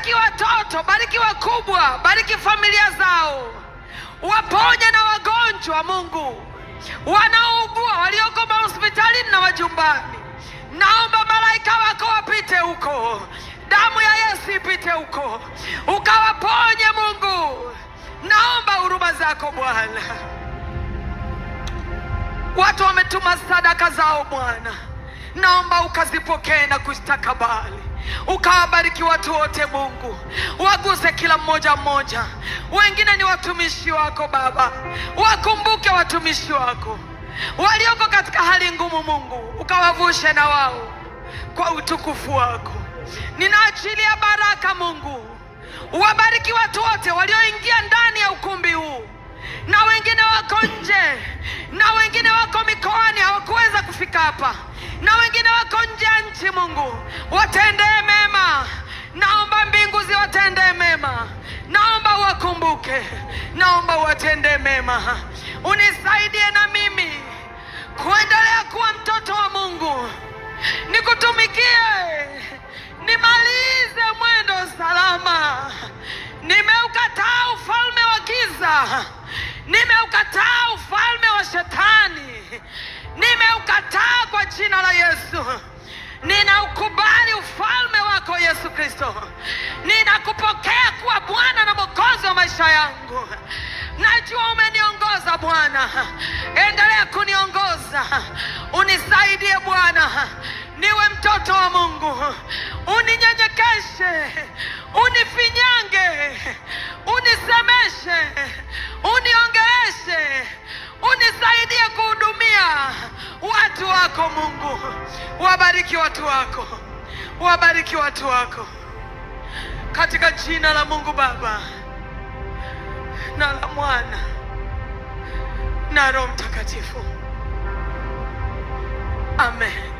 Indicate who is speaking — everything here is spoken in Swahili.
Speaker 1: Bariki watoto, bariki wakubwa, bariki familia zao. Waponye na wagonjwa Mungu, wanaougua, walioko hospitalini na majumbani. Naomba malaika wako wapite huko, damu ya Yesu ipite huko, ukawaponye Mungu. Naomba huruma zako Bwana. Watu wametuma sadaka zao Bwana, naomba ukazipokee na kuzitakabali. Ukawabariki watu wote Mungu, waguse kila mmoja mmoja. Wengine ni watumishi wako Baba, wakumbuke watumishi wako walioko katika hali ngumu Mungu, ukawavushe na wao kwa utukufu wako. Ninaachilia baraka Mungu, uwabariki watu wote walioingia ndani ya ukumbi huu, na wengine wako nje, na wengine wako mikoani hawakuweza kufika hapa, na wengine wako nje ya nchi Mungu, watendee mema. Naomba mbingu ziwatendee mema, naomba wakumbuke, naomba watendee mema. Unisaidie na mimi kuendelea kuwa mtoto wa Mungu, nikutumikie, nimalize mwendo salama. Nimeukataa ufalme wa giza, nimeukataa ufalme wa shetani, nimeukataa kwa jina la Yesu. Ninaukubali ufalme wako Yesu Kristo, ninakupokea kuwa Bwana na Mwokozi wa maisha yangu. Najua umeniongoza Bwana, endelea kuniongoza. Unisaidie Bwana niwe mtoto wa Mungu, uninyenyekeshe, unifinyange, unisemeshe, uniongeleshe, unisaidie kuhudumia watu wako Mungu. Wabariki watu wako, wabariki watu wako, katika jina la Mungu Baba na la Mwana na Roho Mtakatifu. Amen.